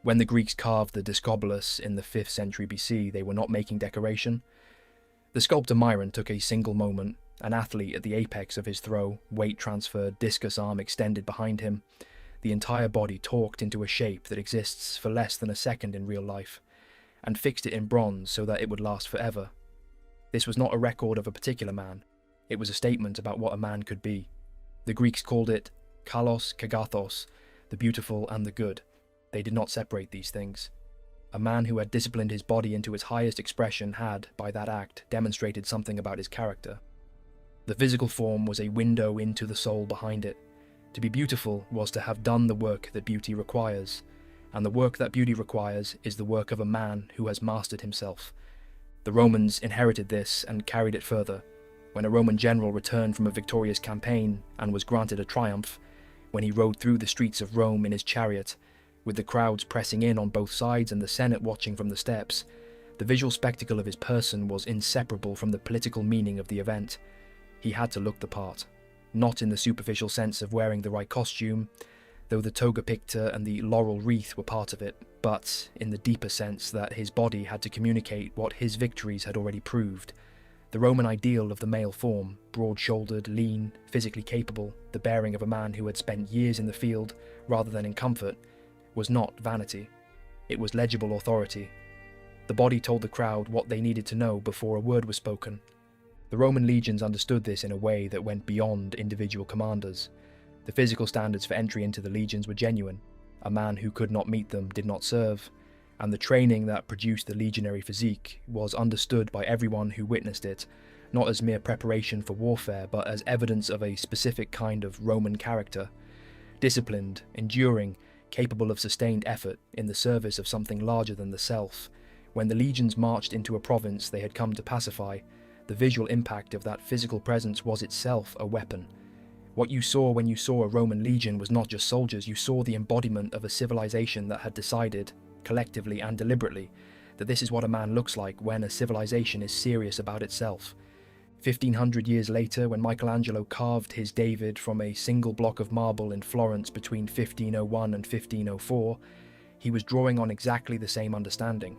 When the Greeks carved the Discobolus in the 5th century BC, they were not making decoration. The sculptor Myron took a single moment, an athlete at the apex of his throw, weight transferred, discus arm extended behind him, the entire body torqued into a shape that exists for less than a second in real life, and fixed it in bronze so that it would last forever. This was not a record of a particular man, it was a statement about what a man could be. The Greeks called it kalos kagathos, the beautiful and the good. They did not separate these things. A man who had disciplined his body into its highest expression had, by that act, demonstrated something about his character. The physical form was a window into the soul behind it. To be beautiful was to have done the work that beauty requires, and the work that beauty requires is the work of a man who has mastered himself. The Romans inherited this and carried it further. When a Roman general returned from a victorious campaign and was granted a triumph, when he rode through the streets of Rome in his chariot, with the crowds pressing in on both sides and the Senate watching from the steps, the visual spectacle of his person was inseparable from the political meaning of the event. He had to look the part, not in the superficial sense of wearing the right costume, though the toga picta and the laurel wreath were part of it, but in the deeper sense that his body had to communicate what his victories had already proved. The Roman ideal of the male form, broad-shouldered, lean, physically capable, the bearing of a man who had spent years in the field rather than in comfort, was not vanity. It was legible authority. The body told the crowd what they needed to know before a word was spoken. The Roman legions understood this in a way that went beyond individual commanders. The physical standards for entry into the legions were genuine. A man who could not meet them did not serve, and the training that produced the legionary physique was understood by everyone who witnessed it, not as mere preparation for warfare, but as evidence of a specific kind of Roman character. Disciplined, enduring, capable of sustained effort in the service of something larger than the self. When the legions marched into a province they had come to pacify, the visual impact of that physical presence was itself a weapon. What you saw when you saw a Roman legion was not just soldiers, you saw the embodiment of a civilization that had decided, collectively and deliberately, that this is what a man looks like when a civilization is serious about itself. 1500 years later, when Michelangelo carved his David from a single block of marble in Florence between 1501 and 1504, he was drawing on exactly the same understanding.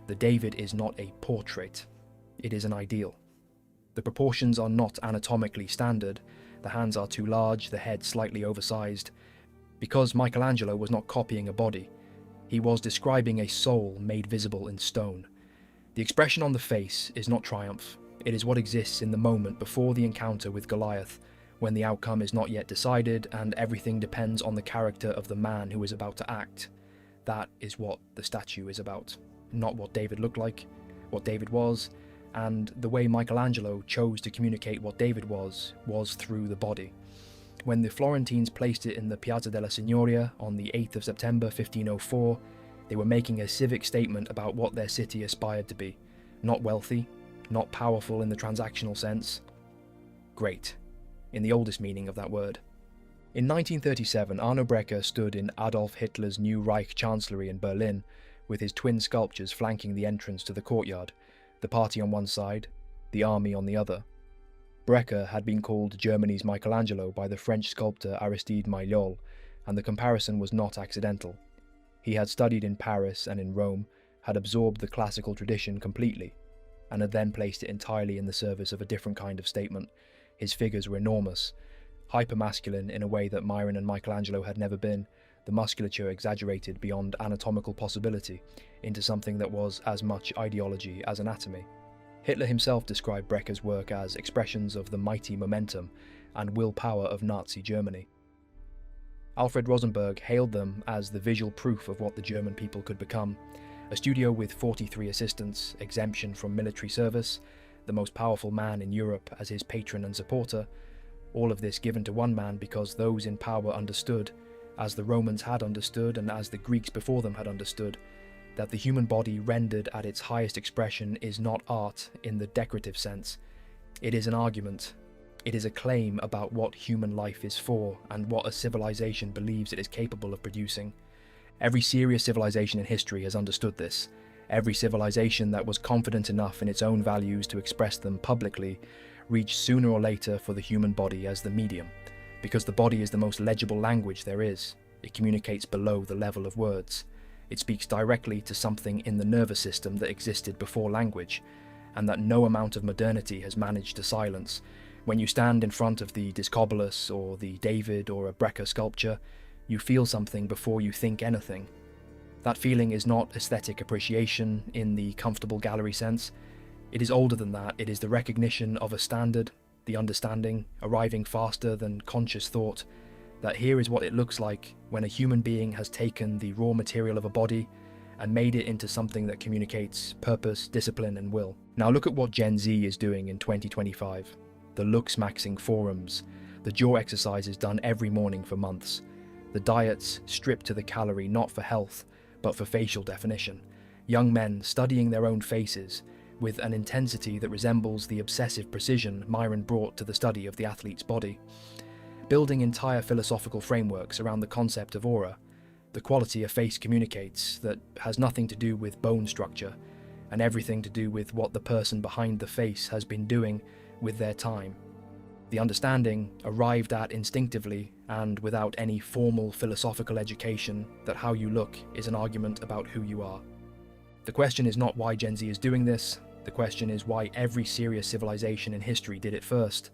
The David is not a portrait, it is an ideal. The proportions are not anatomically standard, the hands are too large, the head slightly oversized. Because Michelangelo was not copying a body, he was describing a soul made visible in stone. The expression on the face is not triumph. It is what exists in the moment before the encounter with Goliath, when the outcome is not yet decided and everything depends on the character of the man who is about to act. That is what the statue is about. Not what David looked like, what David was, and the way Michelangelo chose to communicate what David was through the body. When the Florentines placed it in the Piazza della Signoria on the 8th of September 1504, they were making a civic statement about what their city aspired to be. Not wealthy, not powerful in the transactional sense. Great, in the oldest meaning of that word. In 1937, Arno Breker stood in Adolf Hitler's new Reich Chancellery in Berlin, with his twin sculptures flanking the entrance to the courtyard, the party on one side, the army on the other. Breker had been called Germany's Michelangelo by the French sculptor Aristide Maillol, and the comparison was not accidental. He had studied in Paris and in Rome, had absorbed the classical tradition completely, and had then placed it entirely in the service of a different kind of statement. His figures were enormous, hypermasculine in a way that Myron and Michelangelo had never been, the musculature exaggerated beyond anatomical possibility into something that was as much ideology as anatomy. Hitler himself described Breker's work as expressions of the mighty momentum and willpower of Nazi Germany. Alfred Rosenberg hailed them as the visual proof of what the German people could become. A studio with 43 assistants, exemption from military service, the most powerful man in Europe as his patron and supporter, all of this given to one man because those in power understood, as the Romans had understood and as the Greeks before them had understood, that the human body rendered at its highest expression is not art in the decorative sense. It is an argument. It is a claim about what human life is for and what a civilization believes it is capable of producing. Every serious civilization in history has understood this. Every civilization that was confident enough in its own values to express them publicly reached sooner or later for the human body as the medium, because the body is the most legible language there is. It communicates below the level of words. It speaks directly to something in the nervous system that existed before language, and that no amount of modernity has managed to silence. When you stand in front of the Discobolus or the David or a Brecker sculpture, you feel something before you think anything. That feeling is not aesthetic appreciation in the comfortable gallery sense. It is older than that. It is the recognition of a standard, the understanding, arriving faster than conscious thought, that here is what it looks like when a human being has taken the raw material of a body and made it into something that communicates purpose, discipline, and will. Now look at what Gen Z is doing in 2025. The looks-maxing forums, the jaw exercises done every morning for months, the diets stripped to the calorie not for health, but for facial definition, young men studying their own faces with an intensity that resembles the obsessive precision Myron brought to the study of the athlete's body, building entire philosophical frameworks around the concept of aura, the quality a face communicates that has nothing to do with bone structure and everything to do with what the person behind the face has been doing with their time. The understanding arrived at instinctively and without any formal philosophical education that how you look is an argument about who you are. The question is not why Gen Z is doing this, the question is why every serious civilization in history did it first,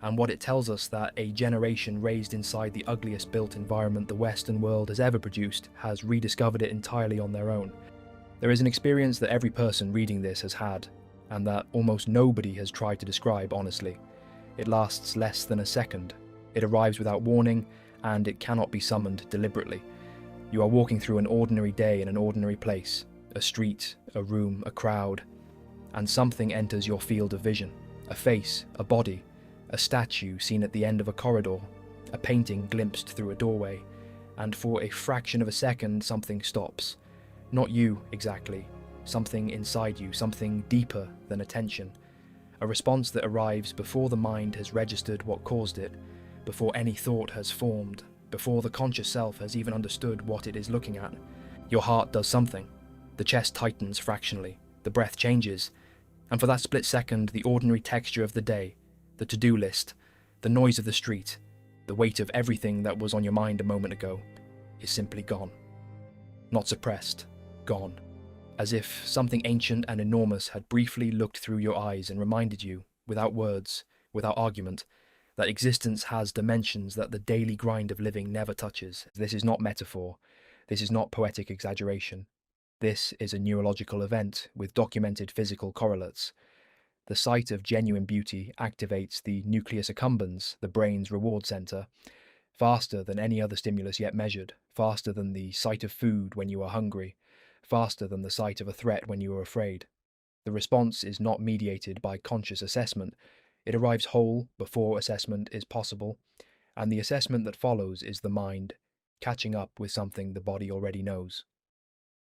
and what it tells us that a generation raised inside the ugliest built environment the Western world has ever produced has rediscovered it entirely on their own. There is an experience that every person reading this has had, and that almost nobody has tried to describe honestly. It lasts less than a second. It arrives without warning, and it cannot be summoned deliberately. You are walking through an ordinary day in an ordinary place, a street, a room, a crowd, and something enters your field of vision. A face, a body, a statue seen at the end of a corridor, a painting glimpsed through a doorway, and for a fraction of a second something stops. Not you, exactly. Something inside you, something deeper than attention. A response that arrives before the mind has registered what caused it, before any thought has formed, before the conscious self has even understood what it is looking at. Your heart does something. The chest tightens fractionally, the breath changes, and for that split second the ordinary texture of the day, the to-do list, the noise of the street, the weight of everything that was on your mind a moment ago, is simply gone. Not suppressed, gone. As if something ancient and enormous had briefly looked through your eyes and reminded you, without words, without argument, that existence has dimensions that the daily grind of living never touches. This is not metaphor. This is not poetic exaggeration. This is a neurological event with documented physical correlates. The sight of genuine beauty activates the nucleus accumbens, the brain's reward center, faster than any other stimulus yet measured, faster than the sight of food when you are hungry, faster than the sight of a threat when you are afraid. The response is not mediated by conscious assessment. It arrives whole before assessment is possible, and the assessment that follows is the mind catching up with something the body already knows.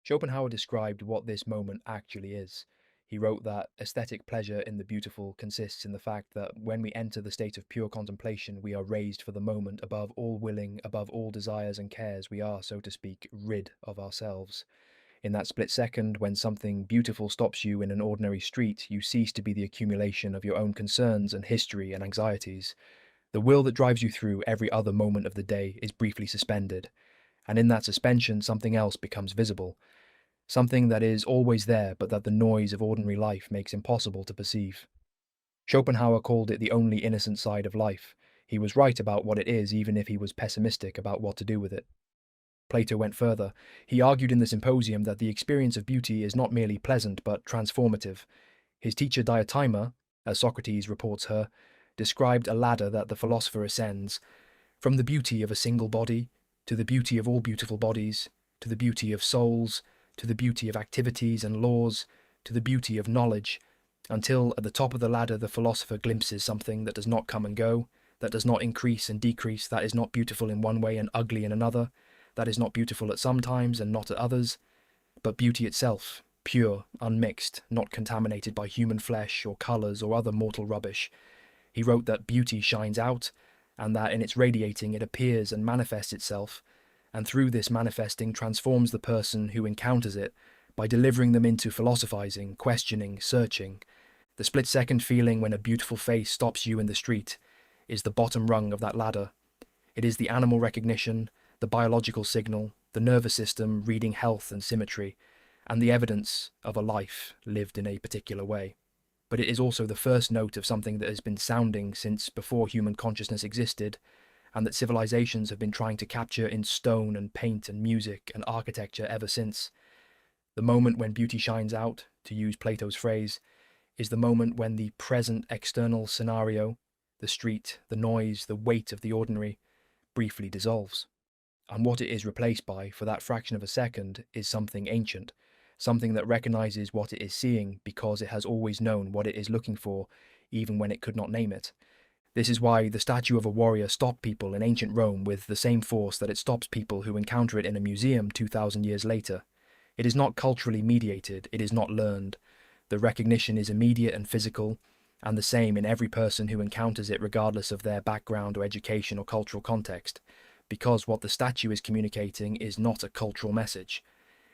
Schopenhauer described what this moment actually is. He wrote that aesthetic pleasure in the beautiful consists in the fact that when we enter the state of pure contemplation, we are raised for the moment above all willing, above all desires and cares. We are, so to speak, rid of ourselves. In that split second, when something beautiful stops you in an ordinary street, you cease to be the accumulation of your own concerns and history and anxieties. The will that drives you through every other moment of the day is briefly suspended, and in that suspension something else becomes visible, something that is always there but that the noise of ordinary life makes impossible to perceive. Schopenhauer called it the only innocent side of life. He was right about what it is, even if he was pessimistic about what to do with it. Plato went further. He argued in the Symposium that the experience of beauty is not merely pleasant but transformative. His teacher Diotima, as Socrates reports her, described a ladder that the philosopher ascends, from the beauty of a single body, to the beauty of all beautiful bodies, to the beauty of souls, to the beauty of activities and laws, to the beauty of knowledge, until at the top of the ladder the philosopher glimpses something that does not come and go, that does not increase and decrease, that is not beautiful in one way and ugly in another, that is not beautiful at some times and not at others, but beauty itself, pure, unmixed, not contaminated by human flesh or colours or other mortal rubbish. He wrote that beauty shines out, and that in its radiating it appears and manifests itself, and through this manifesting transforms the person who encounters it by delivering them into philosophizing, questioning, searching. The split-second feeling when a beautiful face stops you in the street is the bottom rung of that ladder. It is the animal recognition, the biological signal, the nervous system reading health and symmetry, and the evidence of a life lived in a particular way. But it is also the first note of something that has been sounding since before human consciousness existed, and that civilizations have been trying to capture in stone and paint and music and architecture ever since. The moment when beauty shines out, to use Plato's phrase, is the moment when the present external scenario, the street, the noise, the weight of the ordinary, briefly dissolves. And what it is replaced by, for that fraction of a second, is something ancient, something that recognizes what it is seeing because it has always known what it is looking for, even when it could not name it. This is why the statue of a warrior stopped people in ancient Rome with the same force that it stops people who encounter it in a museum 2,000 years later. It is not culturally mediated, it is not learned. The recognition is immediate and physical, and the same in every person who encounters it regardless of their background or education or cultural context, because what the statue is communicating is not a cultural message.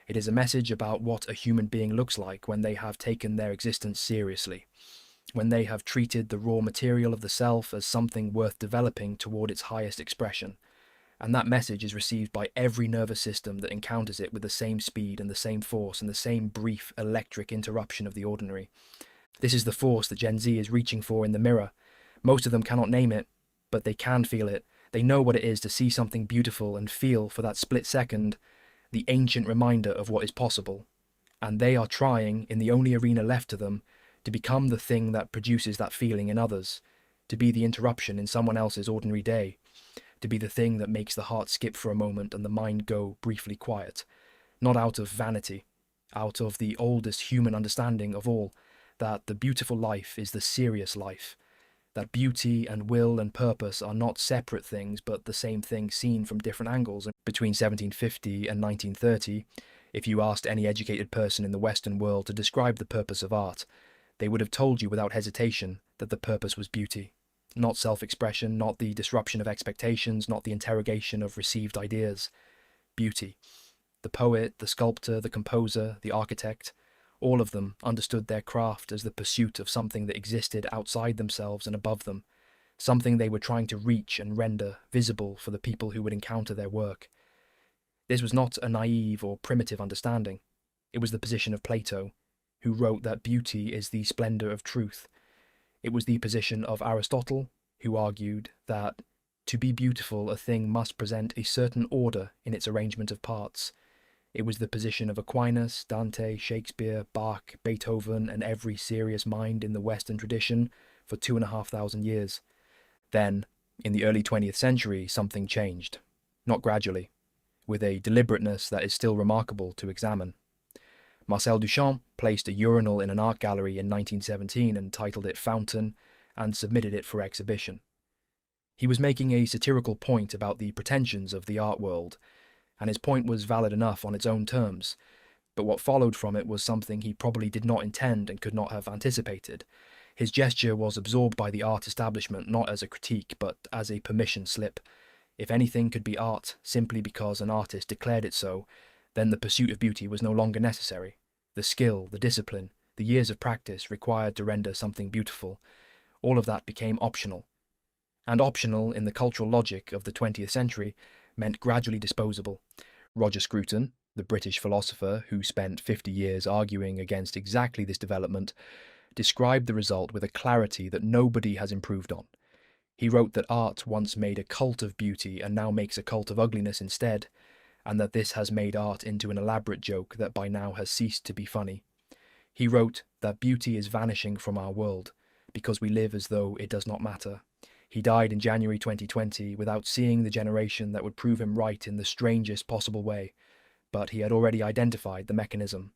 It is a message about what a human being looks like when they have taken their existence seriously, when they have treated the raw material of the self as something worth developing toward its highest expression. And that message is received by every nervous system that encounters it with the same speed and the same force and the same brief electric interruption of the ordinary. This is the force that Gen Z is reaching for in the mirror. Most of them cannot name it, but they can feel it. They know what it is to see something beautiful and feel, for that split second, the ancient reminder of what is possible. And they are trying, in the only arena left to them, to become the thing that produces that feeling in others, to be the interruption in someone else's ordinary day, to be the thing that makes the heart skip for a moment and the mind go briefly quiet, not out of vanity, out of the oldest human understanding of all, that the beautiful life is the serious life, that beauty and will and purpose are not separate things but the same thing seen from different angles. And between 1750 and 1930, if you asked any educated person in the Western world to describe the purpose of art, they would have told you without hesitation that the purpose was beauty. Not self-expression, not the disruption of expectations, not the interrogation of received ideas. Beauty. The poet, the sculptor, the composer, the architect, all of them understood their craft as the pursuit of something that existed outside themselves and above them, something they were trying to reach and render visible for the people who would encounter their work. This was not a naive or primitive understanding. It was the position of Plato, who wrote that beauty is the splendor of truth. It was the position of Aristotle, who argued that to be beautiful a thing must present a certain order in its arrangement of parts. It was the position of Aquinas, Dante, Shakespeare, Bach, Beethoven, and every serious mind in the Western tradition for 2,500 years. Then, in the early 20th century, something changed. Not gradually, with a deliberateness that is still remarkable to examine. Marcel Duchamp placed a urinal in an art gallery in 1917 and titled it Fountain, and submitted it for exhibition. He was making a satirical point about the pretensions of the art world, and his point was valid enough on its own terms, but what followed from it was something he probably did not intend and could not have anticipated. His gesture was absorbed by the art establishment not as a critique, but as a permission slip. If anything could be art simply because an artist declared it so, then the pursuit of beauty was no longer necessary. The skill, the discipline, the years of practice required to render something beautiful, all of that became optional. And optional, in the cultural logic of the 20th century, meant gradually disposable. Roger Scruton, the British philosopher who spent 50 years arguing against exactly this development, described the result with a clarity that nobody has improved on. He wrote that art once made a cult of beauty and now makes a cult of ugliness instead, and that this has made art into an elaborate joke that by now has ceased to be funny. He wrote that beauty is vanishing from our world, because we live as though it does not matter. He died in January 2020 without seeing the generation that would prove him right in the strangest possible way, but he had already identified the mechanism.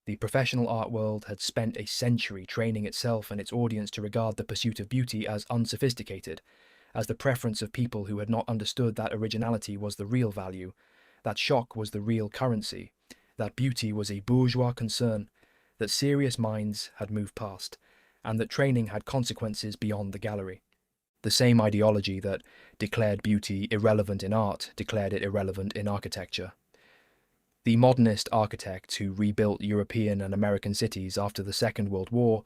The professional art world had spent a century training itself and its audience to regard the pursuit of beauty as unsophisticated, as the preference of people who had not understood that originality was the real value, that shock was the real currency, that beauty was a bourgeois concern, that serious minds had moved past, and that training had consequences beyond the gallery. The same ideology that declared beauty irrelevant in art declared it irrelevant in architecture. The modernist architect who rebuilt European and American cities after the Second World War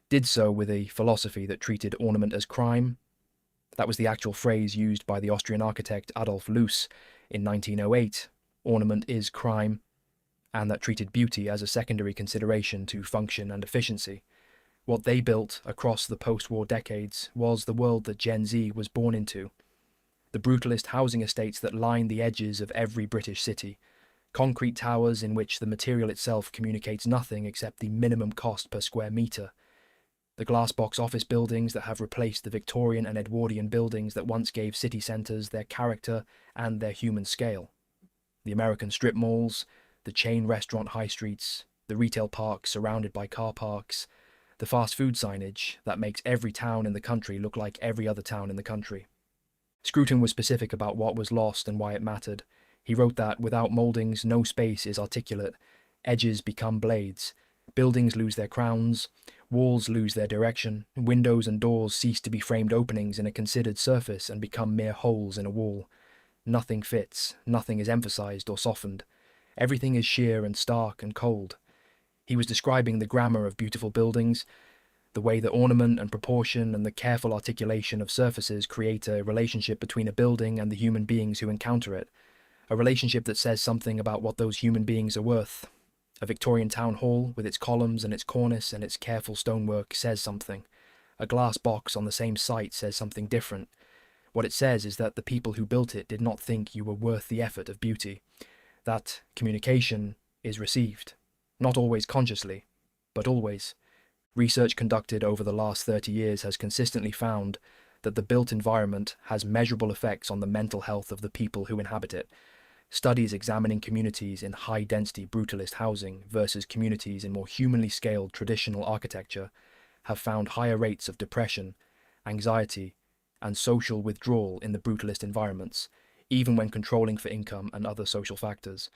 did so with a philosophy that treated ornament as crime. That was the actual phrase used by the Austrian architect Adolf Loos in 1908, ornament is crime, and that treated beauty as a secondary consideration to function and efficiency. What they built across the post-war decades was the world that Gen Z was born into. The brutalist housing estates that line the edges of every British city, concrete towers in which the material itself communicates nothing except the minimum cost per square metre, the glass box office buildings that have replaced the Victorian and Edwardian buildings that once gave city centres their character and their human scale, the American strip malls, the chain restaurant high streets, the retail parks surrounded by car parks, the fast food signage that makes every town in the country look like every other town in the country. Scruton was specific about what was lost and why it mattered. He wrote that without mouldings, no space is articulate, edges become blades, buildings lose their crowns, walls lose their direction, windows and doors cease to be framed openings in a considered surface and become mere holes in a wall. Nothing fits, nothing is emphasized or softened. Everything is sheer and stark and cold. He was describing the grammar of beautiful buildings, the way that ornament and proportion and the careful articulation of surfaces create a relationship between a building and the human beings who encounter it, a relationship that says something about what those human beings are worth. A Victorian town hall, with its columns and its cornice and its careful stonework, says something. A glass box on the same site says something different. What it says is that the people who built it did not think you were worth the effort of beauty. That communication is received. Not always consciously, but always. Research conducted over the last 30 years has consistently found that the built environment has measurable effects on the mental health of the people who inhabit it. Studies examining communities in high-density brutalist housing versus communities in more humanly scaled traditional architecture have found higher rates of depression, anxiety, and social withdrawal in the brutalist environments, even when controlling for income and other social factors.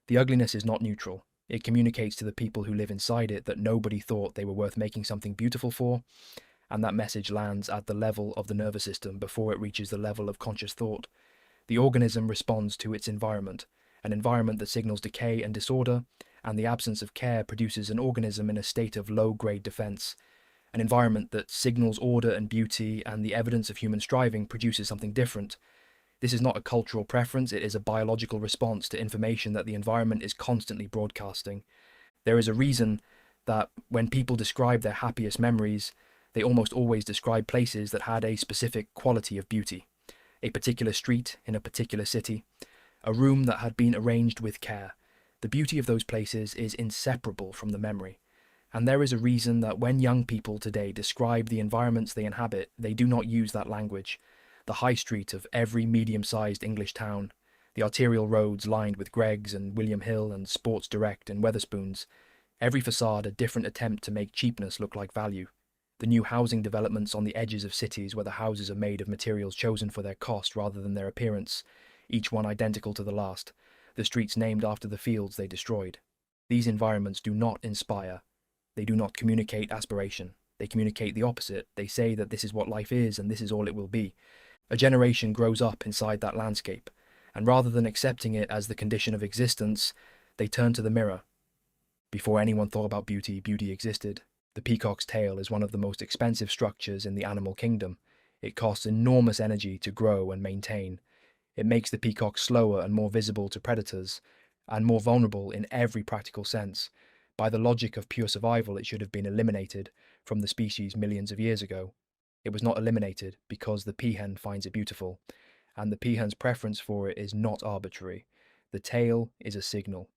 The ugliness is not neutral. It communicates to the people who live inside it that nobody thought they were worth making something beautiful for, and that message lands at the level of the nervous system before it reaches the level of conscious thought. The organism responds to its environment, an environment that signals decay and disorder, and the absence of care produces an organism in a state of low-grade defense. An environment that signals order and beauty and the evidence of human striving produces something different. This is not a cultural preference, it is a biological response to information that the environment is constantly broadcasting. There is a reason that when people describe their happiest memories, they almost always describe places that had a specific quality of beauty. A particular street in a particular city, a room that had been arranged with care. The beauty of those places is inseparable from the memory. And there is a reason that when young people today describe the environments they inhabit, they do not use that language. The high street of every medium-sized English town, the arterial roads lined with Greggs and William Hill and Sports Direct and Wetherspoons, every facade a different attempt to make cheapness look like value. The new housing developments on the edges of cities where the houses are made of materials chosen for their cost rather than their appearance, each one identical to the last, the streets named after the fields they destroyed. These environments do not inspire. They do not communicate aspiration. They communicate the opposite. They say that this is what life is and this is all it will be. A generation grows up inside that landscape, and rather than accepting it as the condition of existence, they turn to the mirror. Before anyone thought about beauty, beauty existed. The peacock's tail is one of the most expensive structures in the animal kingdom. It costs enormous energy to grow and maintain. It makes the peacock slower and more visible to predators, and more vulnerable in every practical sense. By the logic of pure survival, it should have been eliminated from the species millions of years ago. It was not eliminated because the peahen finds it beautiful, and the peahen's preference for it is not arbitrary. The tail is a signal.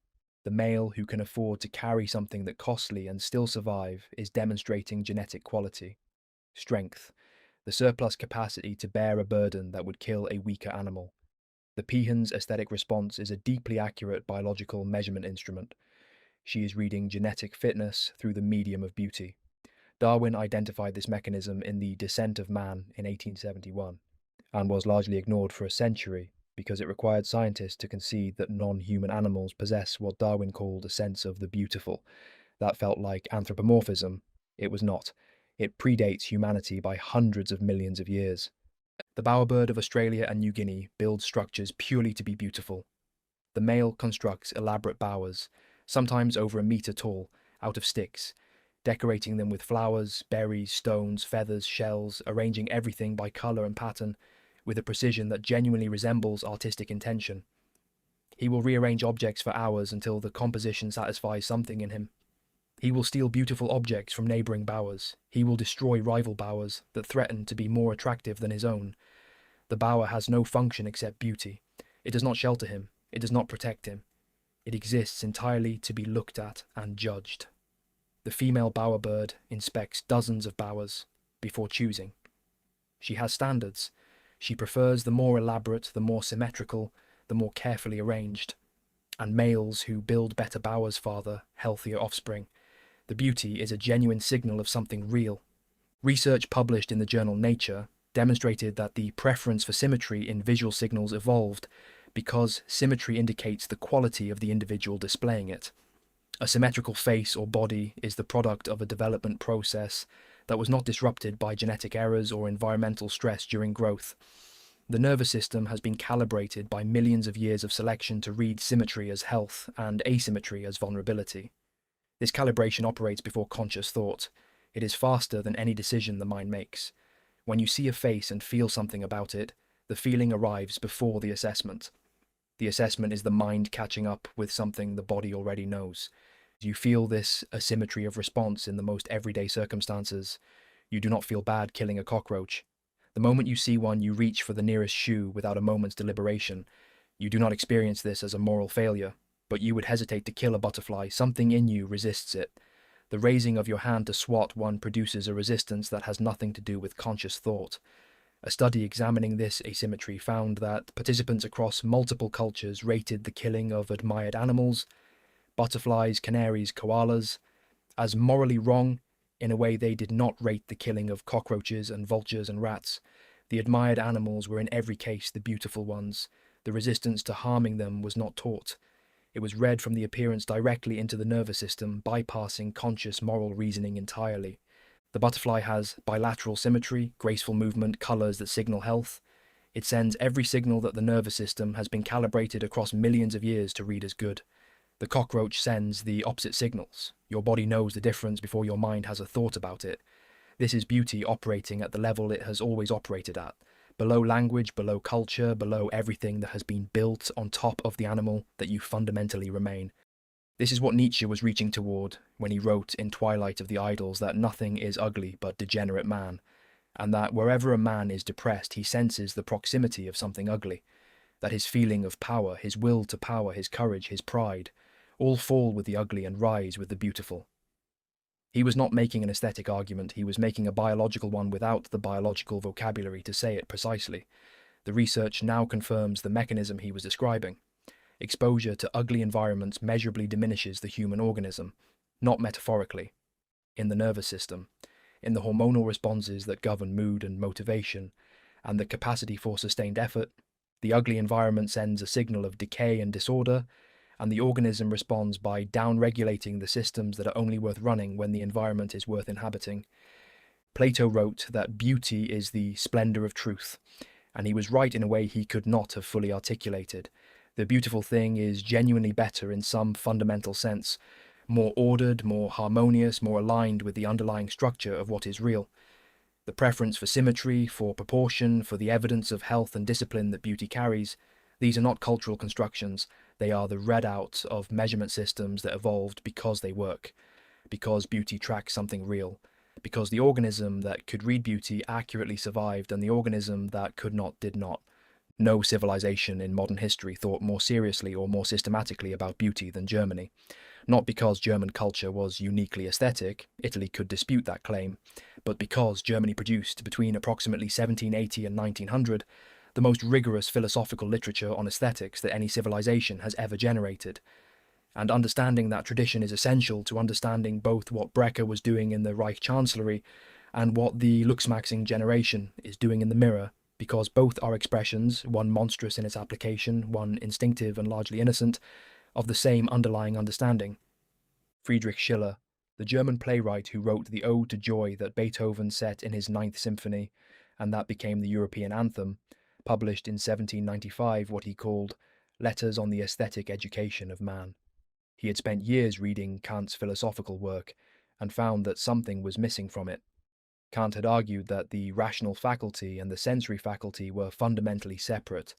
The male who can afford to carry something that costly and still survive is demonstrating genetic quality, strength, the surplus capacity to bear a burden that would kill a weaker animal. The peahen's aesthetic response is a deeply accurate biological measurement instrument. She is reading genetic fitness through the medium of beauty. Darwin identified this mechanism in The Descent of Man in 1871, and was largely ignored for a century because it required scientists to concede that non-human animals possess what Darwin called a sense of the beautiful. That felt like anthropomorphism. It was not. It predates humanity by hundreds of millions of years. The bowerbird of Australia and New Guinea builds structures purely to be beautiful. The male constructs elaborate bowers, sometimes over a metre tall, out of sticks, decorating them with flowers, berries, stones, feathers, shells, arranging everything by colour and pattern with a precision that genuinely resembles artistic intention. He will rearrange objects for hours until the composition satisfies something in him. He will steal beautiful objects from neighbouring bowers. He will destroy rival bowers that threaten to be more attractive than his own. The bower has no function except beauty. It does not shelter him. It does not protect him. It exists entirely to be looked at and judged. The female bower bird inspects dozens of bowers before choosing. She has standards. She prefers the more elaborate, the more symmetrical, the more carefully arranged. And males who build better bowers father healthier offspring. The beauty is a genuine signal of something real. Research published in the journal Nature demonstrated that the preference for symmetry in visual signals evolved because symmetry indicates the quality of the individual displaying it. A symmetrical face or body is the product of a development process that was not disrupted by genetic errors or environmental stress during growth. The nervous system has been calibrated by millions of years of selection to read symmetry as health and asymmetry as vulnerability. This calibration operates before conscious thought. It is faster than any decision the mind makes. When you see a face and feel something about it, the feeling arrives before the assessment. The assessment is the mind catching up with something the body already knows. You feel this asymmetry of response in the most everyday circumstances. You do not feel bad killing a cockroach. The moment you see one, you reach for the nearest shoe without a moment's deliberation. You do not experience this as a moral failure, but you would hesitate to kill a butterfly. Something in you resists it. The raising of your hand to swat one produces a resistance that has nothing to do with conscious thought. A study examining this asymmetry found that participants across multiple cultures rated the killing of admired animals, butterflies, canaries, koalas, as morally wrong in a way they did not rate the killing of cockroaches and vultures and rats. The admired animals were in every case the beautiful ones. The resistance to harming them was not taught. It was read from the appearance directly into the nervous system, bypassing conscious moral reasoning entirely. The butterfly has bilateral symmetry, graceful movement, colours that signal health. It sends every signal that the nervous system has been calibrated across millions of years to read as good. The cockroach sends the opposite signals. Your body knows the difference before your mind has a thought about it. This is beauty operating at the level it has always operated at. Below language, below culture, below everything that has been built on top of the animal that you fundamentally remain. This is what Nietzsche was reaching toward when he wrote in Twilight of the Idols that nothing is ugly but degenerate man, and that wherever a man is depressed he senses the proximity of something ugly, that his feeling of power, his will to power, his courage, his pride, all fall with the ugly and rise with the beautiful. He was not making an aesthetic argument, he was making a biological one without the biological vocabulary to say it precisely. The research now confirms the mechanism he was describing. Exposure to ugly environments measurably diminishes the human organism, not metaphorically, in the nervous system, in the hormonal responses that govern mood and motivation, and the capacity for sustained effort. The ugly environment sends a signal of decay and disorder, and the organism responds by down-regulating the systems that are only worth running when the environment is worth inhabiting. Plato wrote that beauty is the splendour of truth, and he was right in a way he could not have fully articulated. The beautiful thing is genuinely better in some fundamental sense, more ordered, more harmonious, more aligned with the underlying structure of what is real. The preference for symmetry, for proportion, for the evidence of health and discipline that beauty carries, these are not cultural constructions, they are the readout of measurement systems that evolved because they work, because beauty tracks something real, because the organism that could read beauty accurately survived and the organism that could not did not. No civilization in modern history thought more seriously or more systematically about beauty than Germany. Not because German culture was uniquely aesthetic, Italy could dispute that claim, but because Germany produced, between approximately 1780 and 1900, the most rigorous philosophical literature on aesthetics that any civilization has ever generated. And understanding that tradition is essential to understanding both what Brecker was doing in the Reich Chancellery and what the Luxmaxing generation is doing in the mirror, because both are expressions, one monstrous in its application, one instinctive and largely innocent, of the same underlying understanding. Friedrich Schiller, the German playwright who wrote the Ode to Joy that Beethoven set in his Ninth Symphony, and that became the European anthem, published in 1795 what he called Letters on the Aesthetic Education of Man. He had spent years reading Kant's philosophical work, and found that something was missing from it. Kant had argued that the rational faculty and the sensory faculty were fundamentally separate,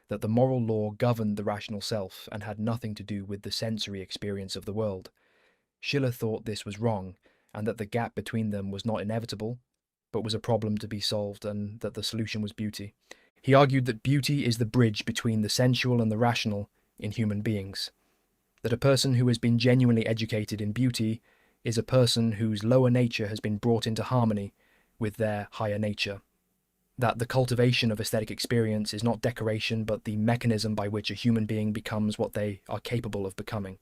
that the moral law governed the rational self and had nothing to do with the sensory experience of the world. Schiller thought this was wrong, and that the gap between them was not inevitable, but was a problem to be solved, and that the solution was beauty. He argued that beauty is the bridge between the sensual and the rational in human beings, that a person who has been genuinely educated in beauty is a person whose lower nature has been brought into harmony with their higher nature, that the cultivation of aesthetic experience is not decoration but the mechanism by which a human being becomes what they are capable of becoming.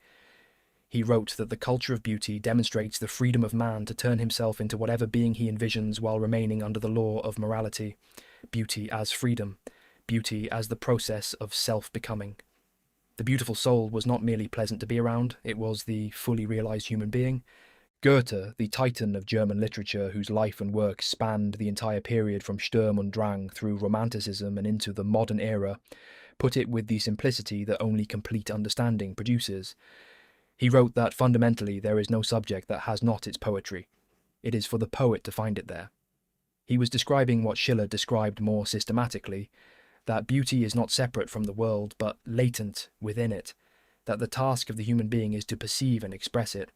He wrote that the culture of beauty demonstrates the freedom of man to turn himself into whatever being he envisions while remaining under the law of morality. Beauty as freedom, beauty as the process of self-becoming. The beautiful soul was not merely pleasant to be around, it was the fully realized human being. Goethe, the titan of German literature whose life and work spanned the entire period from Sturm und Drang through Romanticism and into the modern era, put it with the simplicity that only complete understanding produces. He wrote that fundamentally there is no subject that has not its poetry. It is for the poet to find it there. He was describing what Schiller described more systematically, that beauty is not separate from the world, but latent within it, that the task of the human being is to perceive and express it,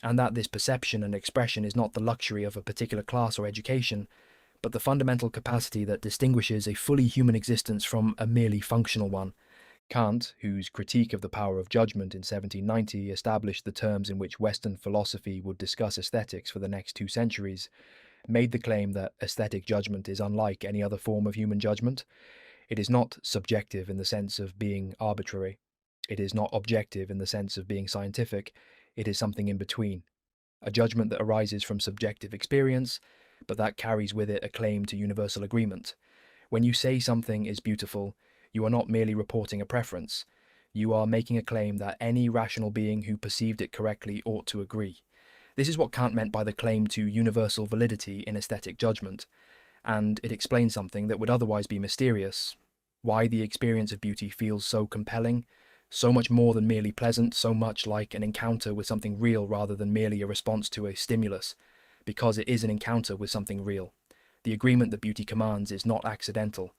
and that this perception and expression is not the luxury of a particular class or education, but the fundamental capacity that distinguishes a fully human existence from a merely functional one. Kant, whose critique of the power of judgment in 1790 established the terms in which Western philosophy would discuss aesthetics for the next 2 centuries, made the claim that aesthetic judgment is unlike any other form of human judgment. It is not subjective in the sense of being arbitrary. It is not objective in the sense of being scientific. It is something in between. A judgment that arises from subjective experience, but that carries with it a claim to universal agreement. When you say something is beautiful, you are not merely reporting a preference. You are making a claim that any rational being who perceived it correctly ought to agree. This is what Kant meant by the claim to universal validity in aesthetic judgment, and it explains something that would otherwise be mysterious. Why the experience of beauty feels so compelling, so much more than merely pleasant, so much like an encounter with something real rather than merely a response to a stimulus, because it is an encounter with something real. The agreement that beauty commands is not accidental.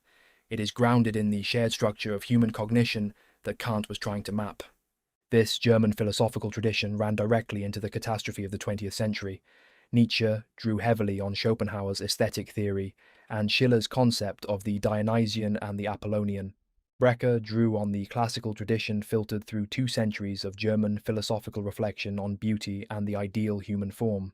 It is grounded in the shared structure of human cognition that Kant was trying to map. This German philosophical tradition ran directly into the catastrophe of the 20th century. Nietzsche drew heavily on Schopenhauer's aesthetic theory and Schiller's concept of the Dionysian and the Apollonian. Brecher drew on the classical tradition filtered through 2 centuries of German philosophical reflection on beauty and the ideal human form.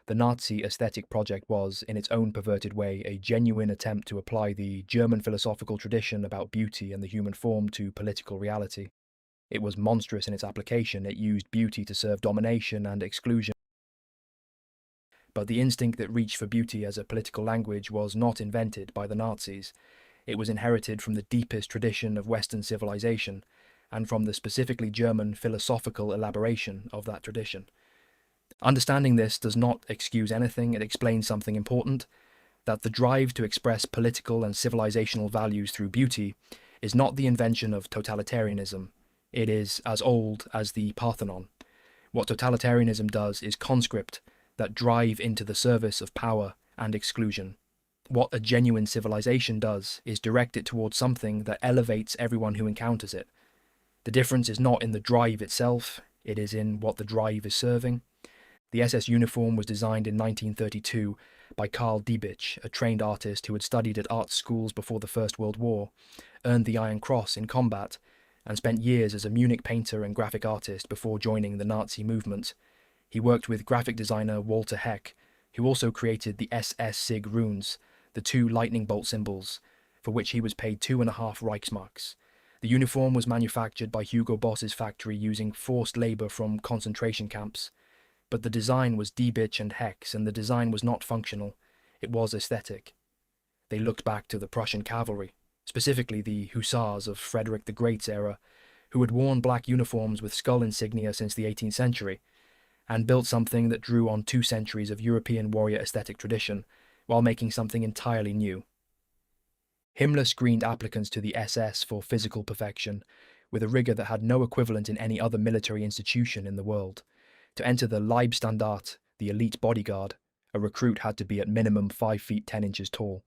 The Nazi aesthetic project was, in its own perverted way, a genuine attempt to apply the German philosophical tradition about beauty and the human form to political reality. It was monstrous in its application. It used beauty to serve domination and exclusion. But the instinct that reached for beauty as a political language was not invented by the Nazis. It was inherited from the deepest tradition of Western civilization, and from the specifically German philosophical elaboration of that tradition. Understanding this does not excuse anything, it explains something important, that the drive to express political and civilizational values through beauty is not the invention of totalitarianism. It is as old as the Parthenon. What totalitarianism does is conscript that drive into the service of power and exclusion. What a genuine civilization does is direct it towards something that elevates everyone who encounters it. The difference is not in the drive itself, it is in what the drive is serving. The SS uniform was designed in 1932 by Karl Diebitsch, a trained artist who had studied at art schools before the First World War, earned the Iron Cross in combat, and spent years as a Munich painter and graphic artist before joining the Nazi movement. He worked with graphic designer Walter Heck, who also created the SS Sig runes, the 2 lightning bolt symbols, for which he was paid 2.5 Reichsmarks. The uniform was manufactured by Hugo Boss's factory using forced labour from concentration camps. But the design was Diebitsch and Heck's, and the design was not functional, it was aesthetic. They looked back to the Prussian cavalry, specifically the hussars of Frederick the Great's era, who had worn black uniforms with skull insignia since the 18th century, and built something that drew on 2 centuries of European warrior aesthetic tradition, while making something entirely new. Himmler screened applicants to the SS for physical perfection, with a rigour that had no equivalent in any other military institution in the world. To enter the Leibstandart, the elite bodyguard, a recruit had to be at minimum 5 feet 10 inches tall.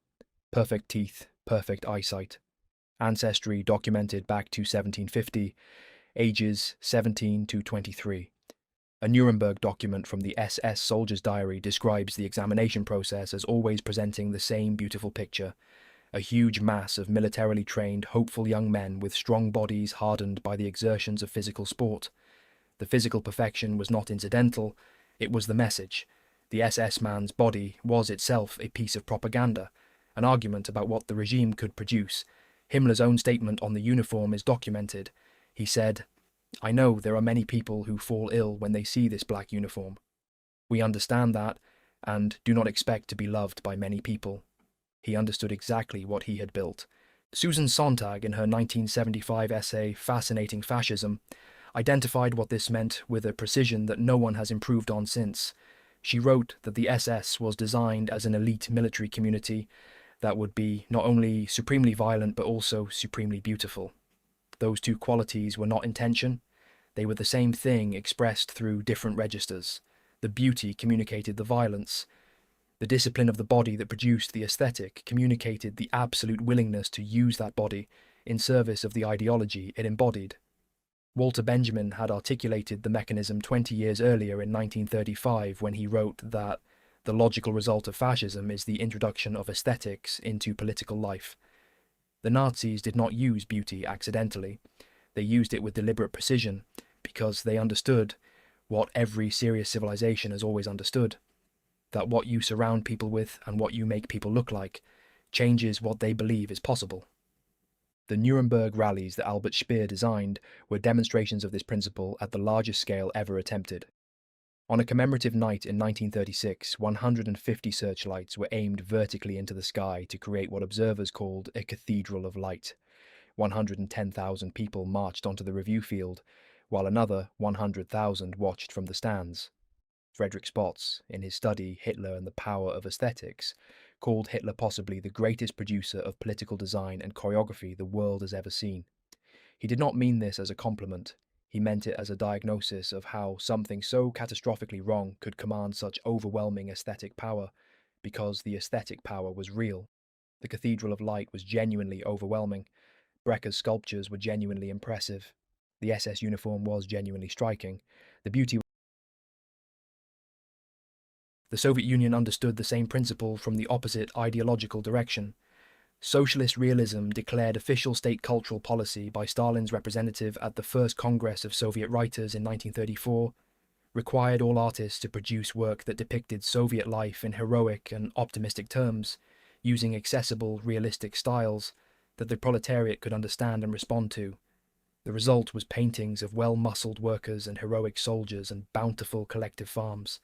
Perfect teeth, perfect eyesight. ancestry documented back to 1750, ages 17 to 23. A Nuremberg document from the SS soldier's diary describes the examination process as always presenting the same beautiful picture: a huge mass of militarily trained, hopeful young men with strong bodies hardened by the exertions of physical sport. The physical perfection was not incidental, it was the message. The SS man's body was itself a piece of propaganda, an argument about what the regime could produce. Himmler's own statement on the uniform is documented. He said, "I know there are many people who fall ill when they see this black uniform. We understand that, and do not expect to be loved by many people." He understood exactly what he had built. Susan Sontag, in her 1975 essay Fascinating Fascism, identified what this meant with a precision that no one has improved on since. She wrote that the SS was designed as an elite military community that would be not only supremely violent but also supremely beautiful. Those two qualities were not in tension. They were the same thing expressed through different registers. The beauty communicated the violence. The discipline of the body that produced the aesthetic communicated the absolute willingness to use that body in service of the ideology it embodied. Walter Benjamin had articulated the mechanism 20 years earlier in 1935 when he wrote that the logical result of fascism is the introduction of aesthetics into political life. The Nazis did not use beauty accidentally. They used it with deliberate precision because they understood what every serious civilization has always understood: that what you surround people with and what you make people look like changes what they believe is possible. The Nuremberg rallies that Albert Speer designed were demonstrations of this principle at the largest scale ever attempted. On a commemorative night in 1936, 150 searchlights were aimed vertically into the sky to create what observers called a cathedral of light. 110,000 people marched onto the review field, while another 100,000 watched from the stands. Frederick Spotts, in his study Hitler and the Power of Aesthetics, called Hitler possibly the greatest producer of political design and choreography the world has ever seen. He did not mean this as a compliment. He meant it as a diagnosis of how something so catastrophically wrong could command such overwhelming aesthetic power, because the aesthetic power was real. The Cathedral of Light was genuinely overwhelming. Brecker's sculptures were genuinely impressive. The SS uniform was genuinely striking. The beauty. The Soviet Union understood the same principle from the opposite ideological direction. Socialist realism, declared official state cultural policy by Stalin's representative at the First Congress of Soviet Writers in 1934, required all artists to produce work that depicted Soviet life in heroic and optimistic terms, using accessible, realistic styles that the proletariat could understand and respond to. The result was paintings of well-muscled workers and heroic soldiers and bountiful collective farms.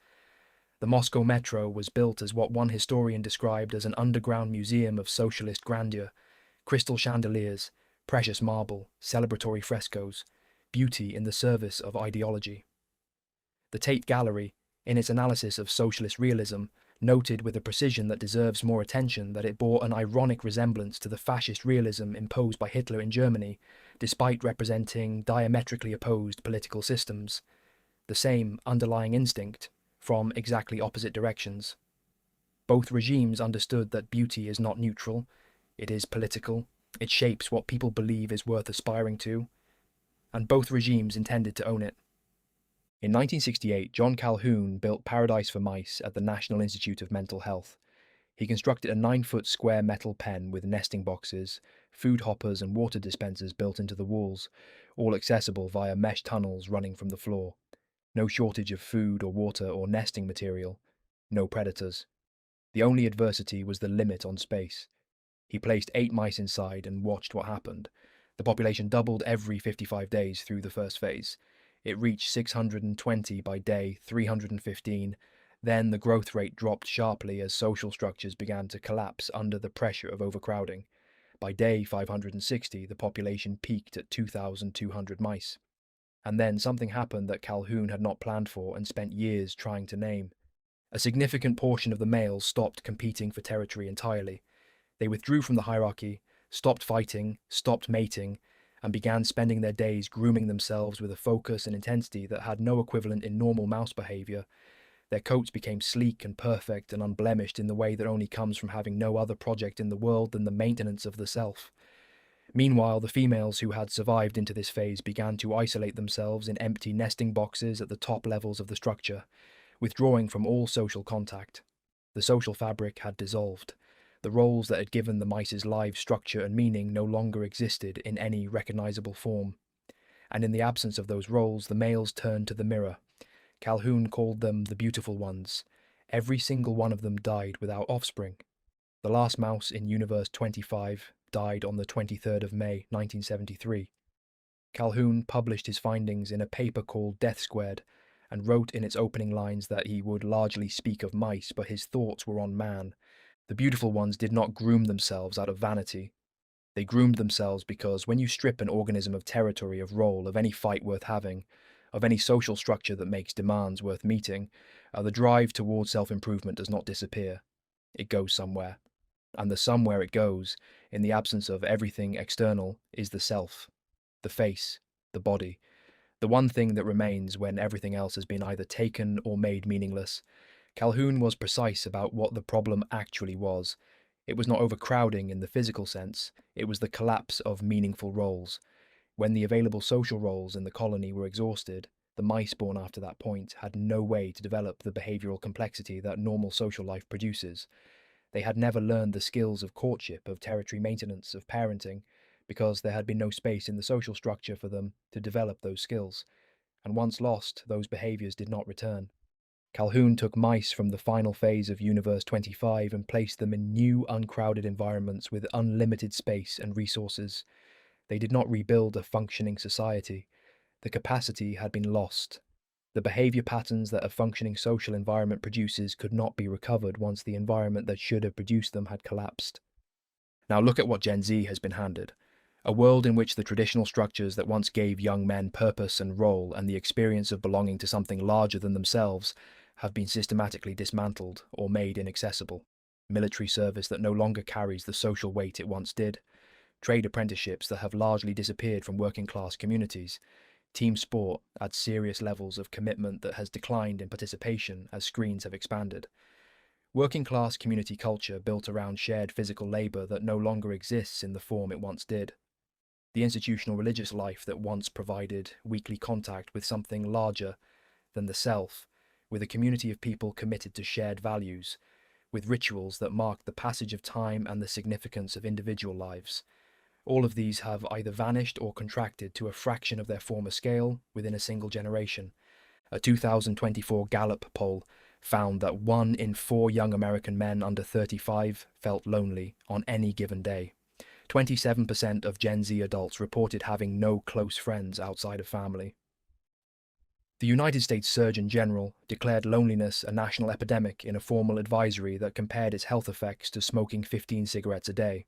The Moscow metro was built as what one historian described as an underground museum of socialist grandeur: crystal chandeliers, precious marble, celebratory frescoes, beauty in the service of ideology. The Tate Gallery, in its analysis of socialist realism, noted with a precision that deserves more attention that it bore an ironic resemblance to the fascist realism imposed by Hitler in Germany, despite representing diametrically opposed political systems. The same underlying instinct, from exactly opposite directions. Both regimes understood that beauty is not neutral, it is political, it shapes what people believe is worth aspiring to, and both regimes intended to own it. In 1968, John Calhoun built Paradise for Mice at the National Institute of Mental Health. He constructed a 9-foot square metal pen with nesting boxes, food hoppers and water dispensers built into the walls, all accessible via mesh tunnels running from the floor. No shortage of food or water or nesting material. No predators. The only adversity was the limit on space. He placed 8 mice inside and watched what happened. The population doubled every 55 days through the first phase. It reached 620 by day 315. Then the growth rate dropped sharply as social structures began to collapse under the pressure of overcrowding. By day 560, the population peaked at 2,200 mice. And then something happened that Calhoun had not planned for and spent years trying to name. A significant portion of the males stopped competing for territory entirely. They withdrew from the hierarchy, stopped fighting, stopped mating, and began spending their days grooming themselves with a focus and intensity that had no equivalent in normal mouse behavior. Their coats became sleek and perfect and unblemished in the way that only comes from having no other project in the world than the maintenance of the self. Meanwhile, the females who had survived into this phase began to isolate themselves in empty nesting boxes at the top levels of the structure, withdrawing from all social contact. The social fabric had dissolved. The roles that had given the mice's lives structure and meaning no longer existed in any recognizable form. And in the absence of those roles, the males turned to the mirror. Calhoun called them the beautiful ones. Every single one of them died without offspring. The last mouse in Universe 25 died on the 23rd of May, 1973. Calhoun published his findings in a paper called Death Squared, and wrote in its opening lines that he would largely speak of mice, but his thoughts were on man. The beautiful ones did not groom themselves out of vanity. They groomed themselves because when you strip an organism of territory, of role, of any fight worth having, of any social structure that makes demands worth meeting, the drive towards self-improvement does not disappear. It goes somewhere. And the somewhere it goes, in the absence of everything external, is the self, the face, the body, the one thing that remains when everything else has been either taken or made meaningless. Calhoun was precise about what the problem actually was. It was not overcrowding in the physical sense, it was the collapse of meaningful roles. When the available social roles in the colony were exhausted, the mice born after that point had no way to develop the behavioural complexity that normal social life produces. They had never learned the skills of courtship, of territory maintenance, of parenting, because there had been no space in the social structure for them to develop those skills, and once lost, those behaviours did not return. Calhoun took mice from the final phase of Universe 25 and placed them in new, uncrowded environments with unlimited space and resources. They did not rebuild a functioning society. The capacity had been lost. The behaviour patterns that a functioning social environment produces could not be recovered once the environment that should have produced them had collapsed. Now look at what Gen Z has been handed. A world in which the traditional structures that once gave young men purpose and role and the experience of belonging to something larger than themselves have been systematically dismantled or made inaccessible. Military service that no longer carries the social weight it once did. Trade apprenticeships that have largely disappeared from working class communities. Team sport at serious levels of commitment that has declined in participation as screens have expanded. Working class community culture built around shared physical labour that no longer exists in the form it once did. The institutional religious life that once provided weekly contact with something larger than the self, with a community of people committed to shared values, with rituals that marked the passage of time and the significance of individual lives. All of these have either vanished or contracted to a fraction of their former scale within a single generation. A 2024 Gallup poll found that 1 in 4 young American men under 35 felt lonely on any given day. 27% of Gen Z adults reported having no close friends outside of family. The United States Surgeon General declared loneliness a national epidemic in a formal advisory that compared its health effects to smoking 15 cigarettes a day.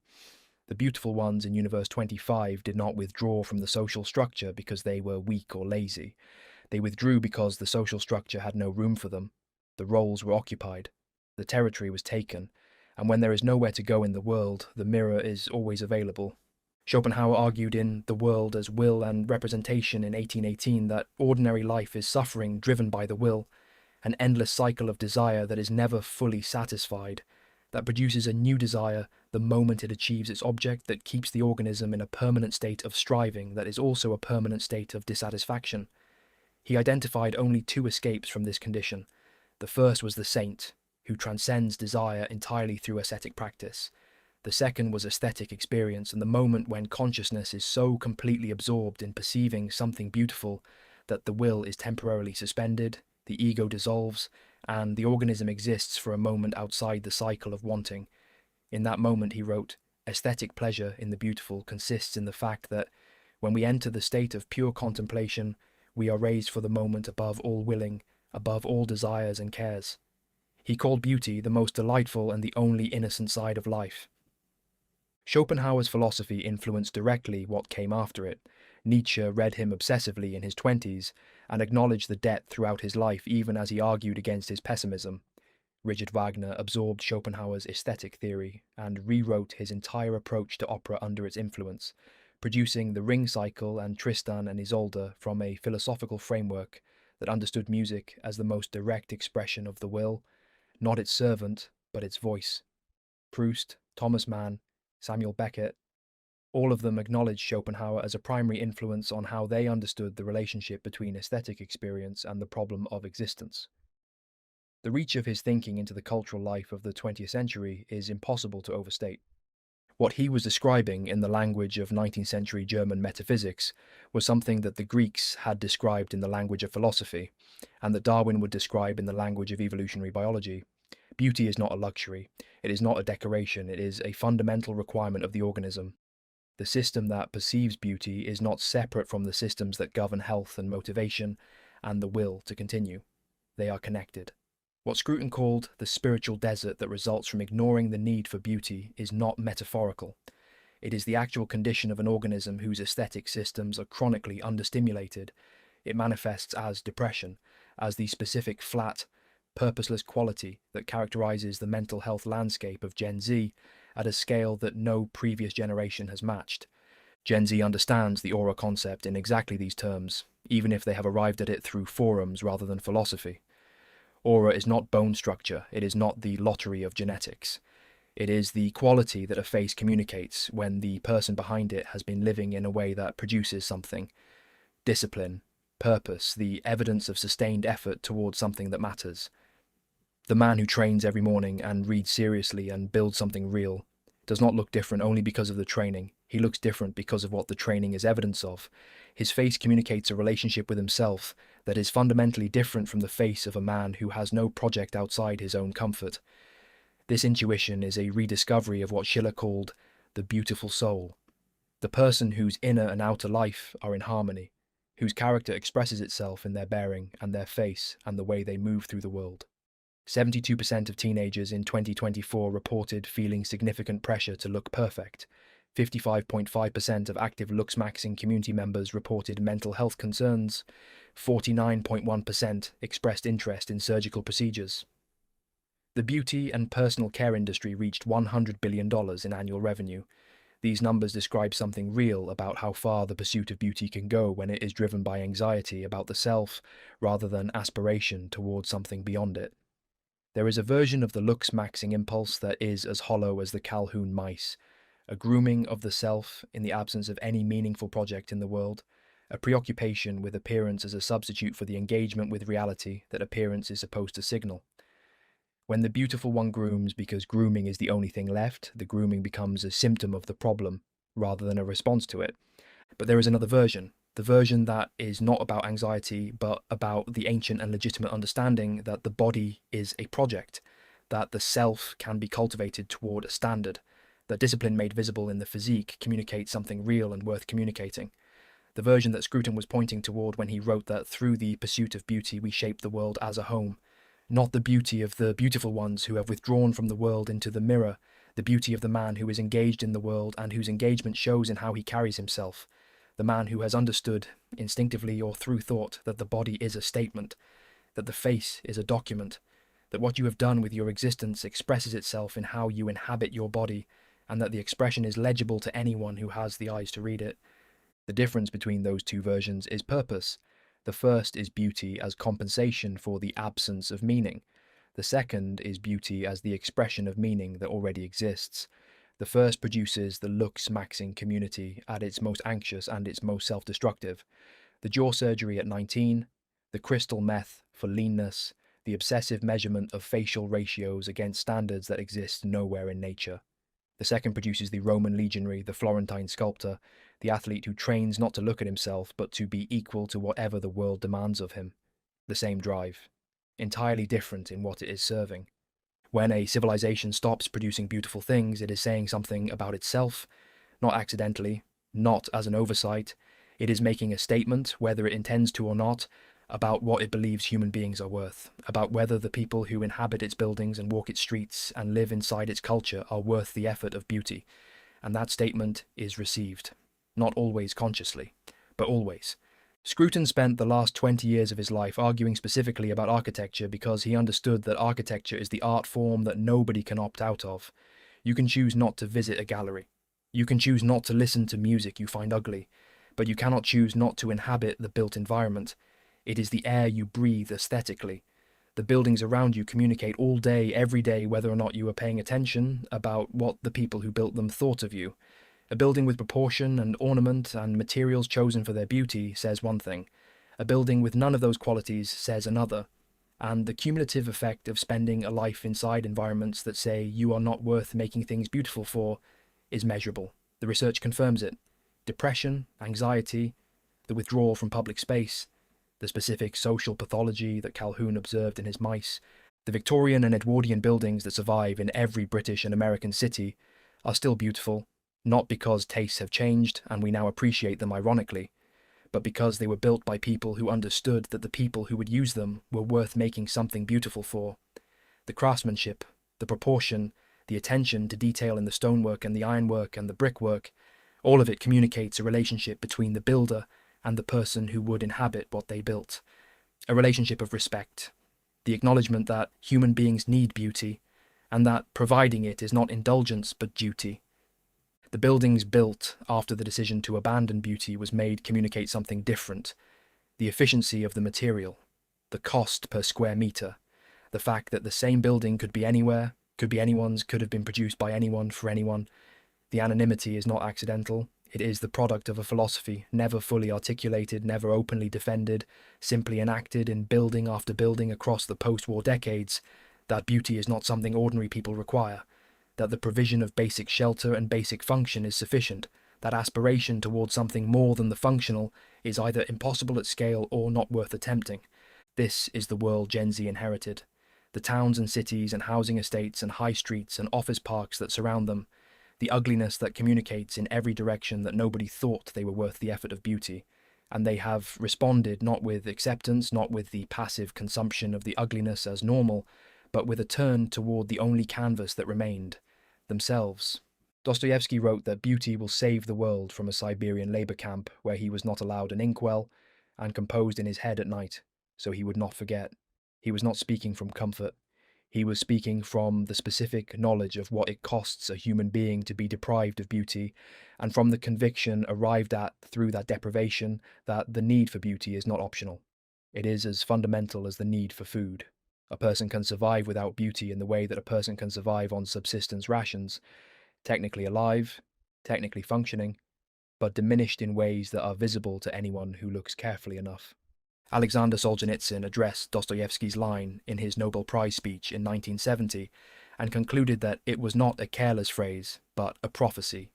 The beautiful ones in Universe 25 did not withdraw from the social structure because they were weak or lazy. They withdrew because the social structure had no room for them. The roles were occupied. The territory was taken. And when there is nowhere to go in the world, the mirror is always available. Schopenhauer argued in The World as Will and Representation in 1818 that ordinary life is suffering driven by the will, an endless cycle of desire that is never fully satisfied, that produces a new desire the moment it achieves its object, that keeps the organism in a permanent state of striving that is also a permanent state of dissatisfaction. He identified only 2 escapes from this condition. The first was the saint, who transcends desire entirely through ascetic practice. The second was aesthetic experience and the moment when consciousness is so completely absorbed in perceiving something beautiful that the will is temporarily suspended, the ego dissolves, and the organism exists for a moment outside the cycle of wanting. In that moment, he wrote, aesthetic pleasure in the beautiful consists in the fact that when we enter the state of pure contemplation, we are raised for the moment above all willing, above all desires and cares. He called beauty the most delightful and the only innocent side of life. Schopenhauer's philosophy influenced directly what came after it. Nietzsche read him obsessively in his 20s and acknowledged the debt throughout his life even as he argued against his pessimism. Richard Wagner absorbed Schopenhauer's aesthetic theory and rewrote his entire approach to opera under its influence, producing the Ring Cycle and Tristan and Isolde from a philosophical framework that understood music as the most direct expression of the will, not its servant, but its voice. Proust, Thomas Mann, Samuel Beckett, All of them acknowledged Schopenhauer as a primary influence on how they understood the relationship between aesthetic experience and the problem of existence. The reach of his thinking into the cultural life of the 20th century is impossible to overstate. What he was describing in the language of 19th century German metaphysics was something that the Greeks had described in the language of philosophy, and that Darwin would describe in the language of evolutionary biology. Beauty is not a luxury, it is not a decoration, it is a fundamental requirement of the organism. The system that perceives beauty is not separate from the systems that govern health and motivation and the will to continue. They are connected. What Scruton called the spiritual desert that results from ignoring the need for beauty is not metaphorical. It is the actual condition of an organism whose aesthetic systems are chronically understimulated. It manifests as depression, as the specific flat, purposeless quality that characterizes the mental health landscape of Gen Z at a scale that no previous generation has matched. Gen Z understands the aura concept in exactly these terms, even if they have arrived at it through forums rather than philosophy. Aura is not bone structure, it is not the lottery of genetics. It is the quality that a face communicates when the person behind it has been living in a way that produces something. Discipline, purpose, the evidence of sustained effort towards something that matters. The man who trains every morning and reads seriously and builds something real does not look different only because of the training. He looks different because of what the training is evidence of. His face communicates a relationship with himself that is fundamentally different from the face of a man who has no project outside his own comfort. This intuition is a rediscovery of what Schiller called the beautiful soul, the person whose inner and outer life are in harmony, whose character expresses itself in their bearing and their face and the way they move through the world. 72% of teenagers in 2024 reported feeling significant pressure to look perfect. 55.5% of active looks-maxing community members reported mental health concerns. 49.1% expressed interest in surgical procedures. The beauty and personal care industry reached $100 billion in annual revenue. These numbers describe something real about how far the pursuit of beauty can go when it is driven by anxiety about the self rather than aspiration towards something beyond it. There is a version of the looks-maxing impulse that is as hollow as the Calhoun mice, a grooming of the self in the absence of any meaningful project in the world, a preoccupation with appearance as a substitute for the engagement with reality that appearance is supposed to signal. When the beautiful one grooms because grooming is the only thing left, the grooming becomes a symptom of the problem rather than a response to it. But there is another version. The version that is not about anxiety, but about the ancient and legitimate understanding that the body is a project, that the self can be cultivated toward a standard, that discipline made visible in the physique communicates something real and worth communicating. The version that Scruton was pointing toward when he wrote that through the pursuit of beauty we shape the world as a home, not the beauty of the beautiful ones who have withdrawn from the world into the mirror, the beauty of the man who is engaged in the world and whose engagement shows in how he carries himself. The man who has understood, instinctively or through thought, that the body is a statement, that the face is a document, that what you have done with your existence expresses itself in how you inhabit your body, and that the expression is legible to anyone who has the eyes to read it. The difference between those two versions is purpose. The first is beauty as compensation for the absence of meaning. The second is beauty as the expression of meaning that already exists. The first produces the looks-maxing community at its most anxious and its most self-destructive. The jaw surgery at 19, the crystal meth for leanness, the obsessive measurement of facial ratios against standards that exist nowhere in nature. The second produces the Roman legionary, the Florentine sculptor, the athlete who trains not to look at himself but to be equal to whatever the world demands of him. The same drive, entirely different in what it is serving. When a civilization stops producing beautiful things, it is saying something about itself, not accidentally, not as an oversight. It is making a statement, whether it intends to or not, about what it believes human beings are worth, about whether the people who inhabit its buildings and walk its streets and live inside its culture are worth the effort of beauty. And that statement is received. Not always consciously, but always. Scruton spent the last 20 years of his life arguing specifically about architecture because he understood that architecture is the art form that nobody can opt out of. You can choose not to visit a gallery. You can choose not to listen to music you find ugly, but you cannot choose not to inhabit the built environment. It is the air you breathe aesthetically. The buildings around you communicate all day, every day, whether or not you are paying attention about what the people who built them thought of you. A building with proportion and ornament and materials chosen for their beauty says one thing. A building with none of those qualities says another. And the cumulative effect of spending a life inside environments that say you are not worth making things beautiful for is measurable. The research confirms it. Depression, anxiety, the withdrawal from public space, the specific social pathology that Calhoun observed in his mice, the Victorian and Edwardian buildings that survive in every British and American city are still beautiful, not because tastes have changed and we now appreciate them ironically, but because they were built by people who understood that the people who would use them were worth making something beautiful for. The craftsmanship, the proportion, the attention to detail in the stonework and the ironwork and the brickwork, all of it communicates a relationship between the builder and the person who would inhabit what they built. A relationship of respect, the acknowledgement that human beings need beauty, and that providing it is not indulgence but duty. The buildings built after the decision to abandon beauty was made communicate something different. The efficiency of the material, the cost per square metre, the fact that the same building could be anywhere, could be anyone's, could have been produced by anyone for anyone. The anonymity is not accidental. It is the product of a philosophy never fully articulated, never openly defended, simply enacted in building after building across the post-war decades, that beauty is not something ordinary people require, that the provision of basic shelter and basic function is sufficient, that aspiration towards something more than the functional is either impossible at scale or not worth attempting. This is the world Gen Z inherited. The towns and cities and housing estates and high streets and office parks that surround them, the ugliness that communicates in every direction that nobody thought they were worth the effort of beauty, and they have responded not with acceptance, not with the passive consumption of the ugliness as normal, but with a turn toward the only canvas that remained, themselves. Dostoevsky wrote that beauty will save the world from a Siberian labor camp where he was not allowed an inkwell, and composed in his head at night, so he would not forget. He was not speaking from comfort. He was speaking from the specific knowledge of what it costs a human being to be deprived of beauty, and from the conviction arrived at through that deprivation that the need for beauty is not optional. It is as fundamental as the need for food. A person can survive without beauty in the way that a person can survive on subsistence rations, technically alive, technically functioning, but diminished in ways that are visible to anyone who looks carefully enough. Alexander Solzhenitsyn addressed Dostoevsky's line in his Nobel Prize speech in 1970 and concluded that it was not a careless phrase, but a prophecy.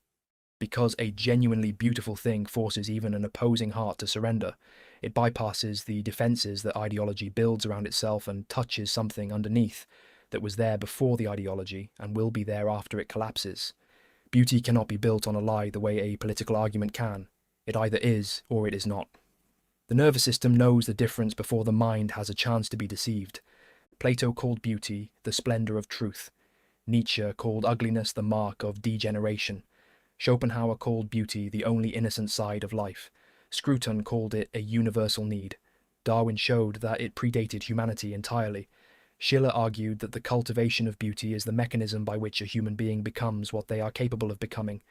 Because a genuinely beautiful thing forces even an opposing heart to surrender, it bypasses the defenses that ideology builds around itself and touches something underneath that was there before the ideology and will be there after it collapses. Beauty cannot be built on a lie the way a political argument can. It either is or it is not. The nervous system knows the difference before the mind has a chance to be deceived. Plato called beauty the splendor of truth. Nietzsche called ugliness the mark of degeneration. Schopenhauer called beauty the only innocent side of life. Scruton called it a universal need. Darwin showed that it predated humanity entirely. Schiller argued that the cultivation of beauty is the mechanism by which a human being becomes what they are capable of becoming.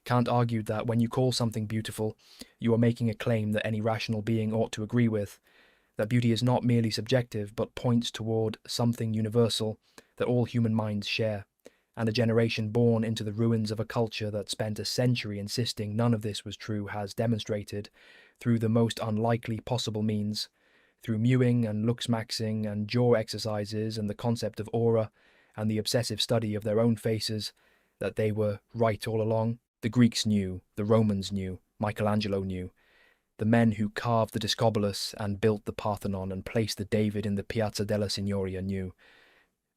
Kant argued that when you call something beautiful, you are making a claim that any rational being ought to agree with, that beauty is not merely subjective but points toward something universal that all human minds share, and a generation born into the ruins of a culture that spent a century insisting none of this was true has demonstrated, through the most unlikely possible means, through mewing and looksmaxing and jaw exercises and the concept of aura and the obsessive study of their own faces, that they were right all along. The Greeks knew, the Romans knew, Michelangelo knew. The men who carved the Discobolus and built the Parthenon and placed the David in the Piazza della Signoria knew.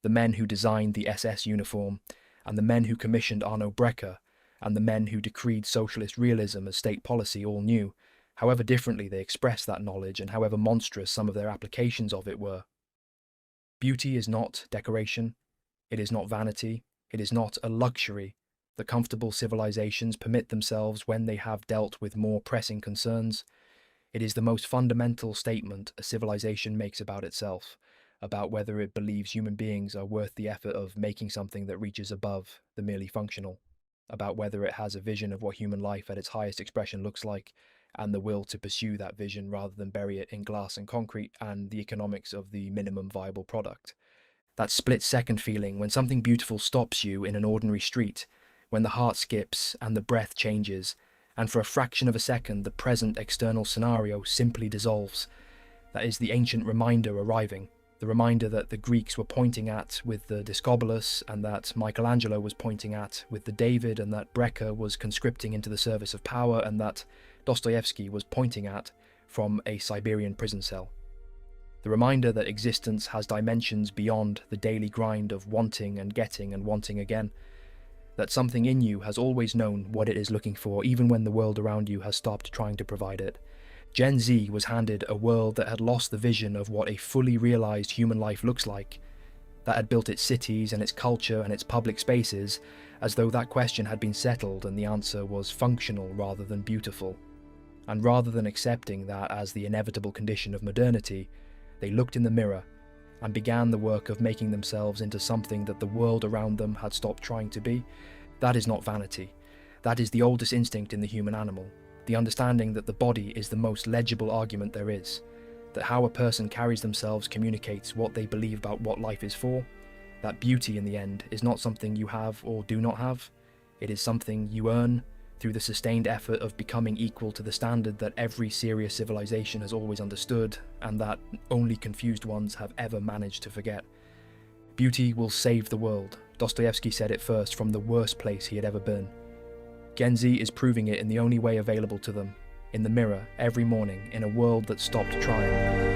The men who designed the SS uniform, and the men who commissioned Arno Breker, and the men who decreed socialist realism as state policy all knew, however differently they expressed that knowledge and however monstrous some of their applications of it were. Beauty is not decoration. It is not vanity. It is not a luxury that comfortable civilizations permit themselves when they have dealt with more pressing concerns. It is the most fundamental statement a civilization makes about itself, about whether it believes human beings are worth the effort of making something that reaches above the merely functional, about whether it has a vision of what human life at its highest expression looks like, and the will to pursue that vision rather than bury it in glass and concrete and the economics of the minimum viable product. That split-second feeling when something beautiful stops you in an ordinary street, when the heart skips and the breath changes, and for a fraction of a second the present external scenario simply dissolves. That is the ancient reminder arriving, the reminder that the Greeks were pointing at with the Discobolus, and that Michelangelo was pointing at with the David, and that Brecker was conscripting into the service of power, and that Dostoevsky was pointing at from a Siberian prison cell. The reminder that existence has dimensions beyond the daily grind of wanting and getting and wanting again. That something in you has always known what it is looking for, even when the world around you has stopped trying to provide it. Gen Z was handed a world that had lost the vision of what a fully realised human life looks like, that had built its cities and its culture and its public spaces as though that question had been settled and the answer was functional rather than beautiful. And rather than accepting that as the inevitable condition of modernity, they looked in the mirror and began the work of making themselves into something that the world around them had stopped trying to be. That is not vanity. That is the oldest instinct in the human animal, the understanding that the body is the most legible argument there is, that how a person carries themselves communicates what they believe about what life is for, that beauty in the end is not something you have or do not have, it is something you earn through the sustained effort of becoming equal to the standard that every serious civilization has always understood and that only confused ones have ever managed to forget. Beauty will save the world. Dostoevsky said it first from the worst place he had ever been. Gen Z is proving it in the only way available to them, in the mirror, every morning, in a world that stopped trying.